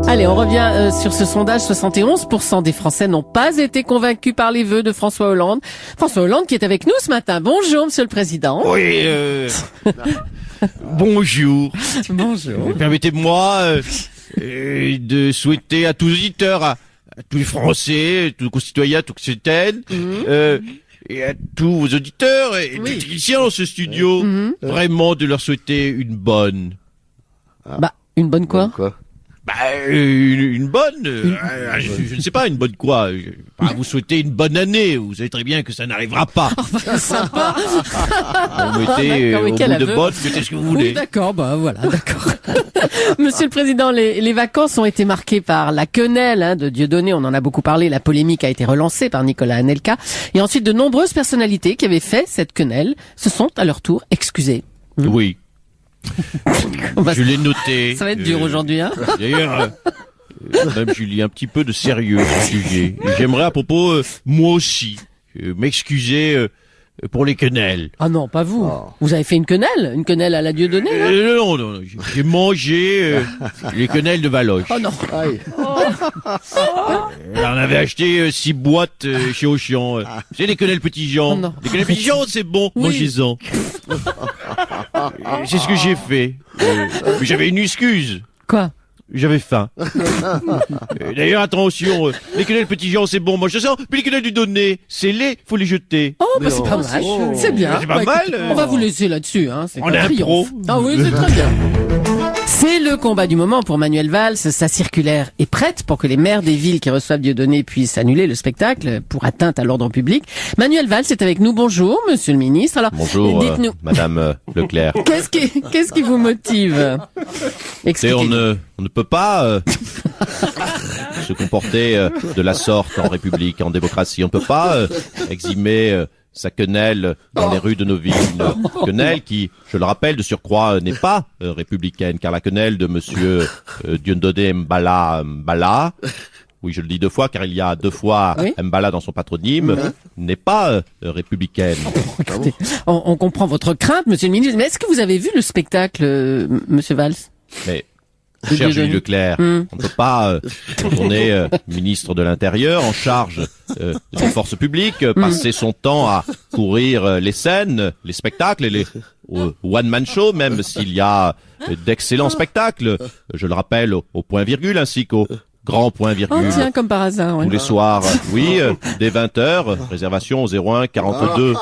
Allez, on revient sur ce sondage. 71% des Français n'ont pas été convaincus par les vœux de François Hollande. François Hollande qui est avec nous ce matin. Bonjour, Monsieur le Président. Oui, bonjour. Bonjour. Permettez-moi de souhaiter à tous les auditeurs, à tous les Français, tous les concitoyens, tous les citoyennes, et à tous vos auditeurs et les techniciens dans ce studio, vraiment de leur souhaiter une bonne. Une bonne quoi? Une bonne, je ne sais pas, une bonne quoi. Vous souhaitez une bonne année, vous savez très bien que ça n'arrivera pas. Sympa. Vous mettez au bout de bonne, mettez ce que vous voulez. Oui, d'accord, voilà, d'accord. Monsieur le Président, les vacances ont été marquées par la quenelle de Dieudonné, on en a beaucoup parlé, la polémique a été relancée par Nicolas Anelka, et ensuite de nombreuses personnalités qui avaient fait cette quenelle se sont à leur tour excusées. Oui. Je l'ai noté. Ça va être dur aujourd'hui, hein. D'ailleurs, Madame Julie, un petit peu de sérieux sur ce sujet. Et j'aimerais à propos, moi aussi, m'excuser pour les quenelles. Ah non, pas vous. Vous avez fait une quenelle à la Dieudonné, là? Non, j'ai mangé les quenelles de Valoche. Oh non. On avait acheté 6 boîtes chez Auchan. C'est les quenelles Petit Jean. Oh non. Les quenelles Petit Jean, c'est bon, Oui. mangez-en. C'est ce que j'ai fait. Mais j'avais une excuse. Quoi? J'avais faim. D'ailleurs, attention, les quenelles Petit Jean, c'est bon, moi je sens, mais les quenelles du Dieudonné, c'est laid, faut les jeter. Oh, c'est pas mal. C'est bien. C'est pas mal. Écoute, on va vous laisser là-dessus, hein. C'est On un est un triomphe. pro. Ah oui, c'est très bien. C'est le combat du moment pour Manuel Valls. Sa circulaire est prête pour que les maires des villes qui reçoivent Dieudonné puissent annuler le spectacle pour atteinte à l'ordre public. Manuel Valls est avec nous. Bonjour, Monsieur le Ministre. Alors, Bonjour, dites-nous, Madame Leclerc. qu'est-ce qui vous motive? On ne peut pas se comporter de la sorte en République, en démocratie. On ne peut pas exhimer sa quenelle dans les rues de nos villes. Une quenelle qui, je le rappelle, de surcroît, n'est pas républicaine, car la quenelle de Monsieur Dieudonné Mbala, oui, je le dis 2 fois, car il y a 2 fois Mbala dans son patronyme, n'est pas républicaine. Écoutez, on comprend votre crainte, Monsieur le Ministre, mais est-ce que vous avez vu le spectacle, Monsieur Valls? Mais, cher Julie Leclerc, on ne peut pas, quand on est ministre de l'Intérieur, en charge des forces publiques, passer son temps à courir les scènes, les spectacles et les one-man show, même s'il y a d'excellents spectacles, je le rappelle, au point-virgule ainsi qu'au grand point-virgule. Oh tiens, comme par hasard. Tous les soirs, oui, dès 20h, réservation au 01 42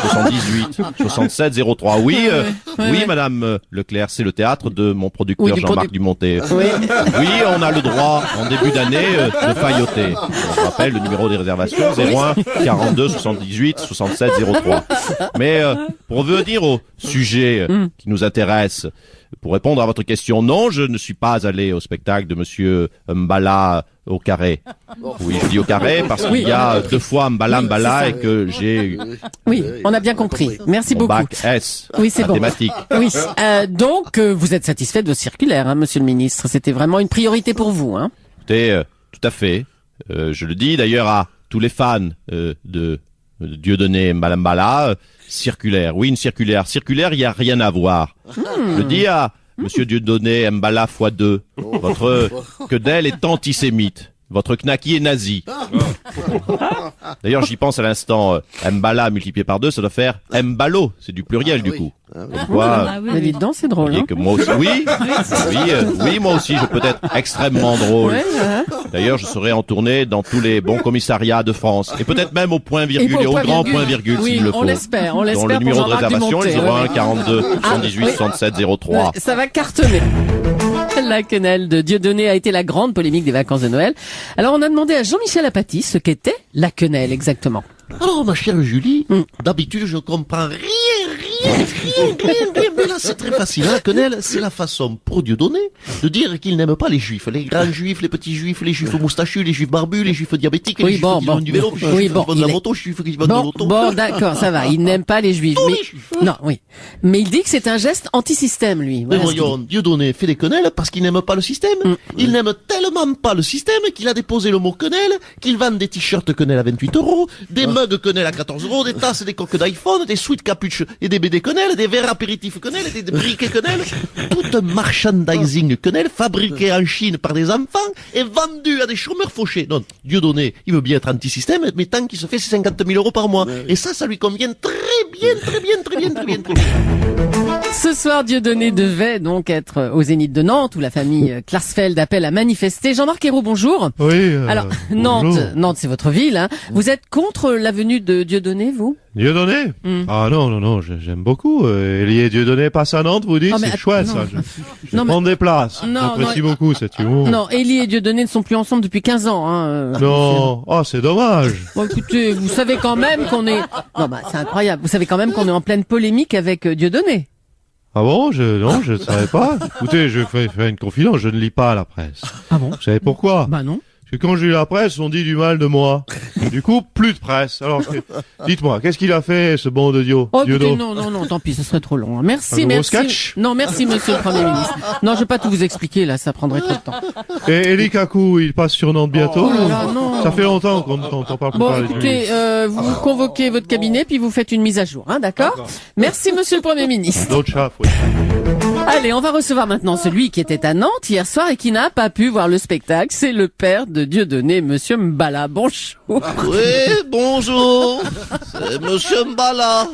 78 67 03. Oui, Madame Leclerc, c'est le théâtre de mon producteur Jean-Marc Dumontet. Oui, on a le droit, en début d'année, de failloter. Je rappelle le numéro des réservations, 01 42 78 67 03. Mais, pour revenir au sujet qui nous intéresse, pour répondre à votre question, non, je ne suis pas allé au spectacle de Monsieur Mbala au Carré. Oui, je dis au Carré parce qu'il y a 2 fois Mbala et que j'ai... Oui, on a bien compris. Merci beaucoup. Bac S. Oui, c'est bon. Mathématiques. Oui. Donc, vous êtes satisfait de vos circulaires, hein, Monsieur le Ministre. C'était vraiment une priorité pour vous, hein. Écoutez, tout à fait. Je le dis d'ailleurs à tous les fans de Dieudonné Mbala, circulaire. Oui, une circulaire. Circulaire, il n'y a rien à voir. Je dis à Monsieur Dieudonné Mbala x2, votre quenelle est antisémite. Votre knacky est nazi. D'ailleurs, j'y pense à l'instant. Mbala multiplié par 2, ça doit faire Mbalo. C'est du pluriel, du coup. Mais dites donc, c'est drôle, hein. Que moi aussi, oui, moi aussi, je peux être extrêmement drôle. D'ailleurs, je serai en tournée dans tous les bons commissariats de France. Et peut-être même au point-virgule et au grand point-virgule, s'il le faut. On l'espère. Dans le numéro de réservation, les 01 42 78 67 03. Ça va cartonner. La quenelle de Dieudonné a été la grande polémique des vacances de Noël. Alors, on a demandé à Jean-Michel Apathy ce qu'était la quenelle exactement. Alors, ma chère Julie, d'habitude, je comprends rien Mais là, c'est très facile, hein, Quenelle. C'est la façon pour Dieudonné de dire qu'il n'aime pas les juifs. Les grands juifs, les petits juifs, les juifs moustachus, les juifs barbus, les juifs diabétiques, les juifs qui vendent du vélo, les juifs qui vendent de la moto, les juifs qui vendent de l'auto. Bon, d'accord, ça va. Il n'aime pas les juifs. Tous Mais... les juifs. Non, oui. Mais il dit que c'est un geste anti-système, lui. Mais Voilà ce qu'il voyons, Dieudonné fait des quenelles parce qu'il n'aime pas le système. Il n'aime tellement pas le système qu'il a déposé le mot quenelle, qu'il vend des t-shirts quenelles à 28 €, des mugs quenelles à 14 €, des tasses, des coques d'iPhone, des sweats capuches et des BD quenelles, des verres apéritifs quenelles, des briquets quenelles. Tout un merchandising quenelle fabriqué en Chine par des enfants et vendu à des chômeurs fauchés. Non, Dieudonné, il veut bien être anti-système, mais tant qu'il se fait ses 50 000 € par mois. Et ça lui convient très bien. Ce soir, Dieudonné devait donc être au Zénith de Nantes, où la famille Klarsfeld appelle à manifester. Jean-Marc Ayrault, bonjour. Oui. Alors, Nantes, c'est votre ville, hein. Vous êtes contre la venue de Dieudonné, vous? Dieudonné Ah non, j'aime beaucoup. Elie et Dieudonné passe à Nantes, vous dites, c'est chouette ça. Je prends des places. J'apprécie beaucoup cet humour. Non, Elie et Dieudonné ne sont plus ensemble depuis 15 ans. Hein, non, c'est dommage. Bon, écoutez, vous savez quand même qu'on est... Non, c'est incroyable. Vous savez quand même qu'on est en pleine polémique avec Dieudonné. Ah bon, non, je ne savais pas. Écoutez, je fais une confidence, je ne lis pas la presse. Ah bon? Vous savez pourquoi? Bah non. Parce que quand je lis la presse, on dit du mal de moi. Du coup, plus de presse. Alors, dites-moi, qu'est-ce qu'il a fait, ce bon de Dio? Oh, écoutez, non, tant pis, ce serait trop long. Merci. Sketch? Non, merci, monsieur le Premier ministre. Non, je vais pas tout vous expliquer, là, ça prendrait trop de temps. Et Elie Kakou, il passe sur Nantes bientôt? Non. Ça fait longtemps qu'on n'entend pas Bon, parler de lui. écoutez, vous convoquez votre cabinet, puis vous faites une mise à jour, hein, d'accord? Merci, monsieur le Premier ministre. D'autres chats, oui. Allez, on va recevoir maintenant celui qui était à Nantes hier soir et qui n'a pas pu voir le spectacle. C'est le père de Dieudonné, monsieur Mbala. Bonjour. Oui, bonjour. C'est monsieur Mbala.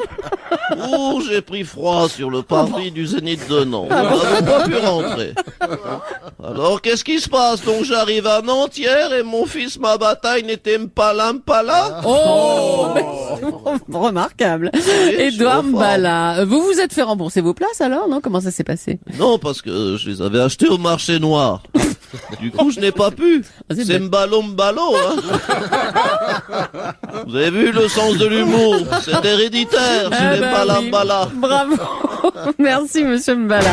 Oh, j'ai pris froid sur le parvis du Zénith de Nantes. Nous n'avons pas pu rentrer. Alors, qu'est-ce qui se passe? Donc, j'arrive à Nantes hier et mon fils, ma bataille n'était Mpala. Oh, mais remarquable. Édouard Mbala. Vous vous êtes fait rembourser vos places alors, non? Comment ça s'est passé? Non, parce que je les avais achetées au marché noir. Du coup, je n'ai pas pu. C'est Mbalo, hein. Vous avez vu le sens de l'humour? C'est héréditaire. C'est Mbala. Bravo. Merci, monsieur Mbala.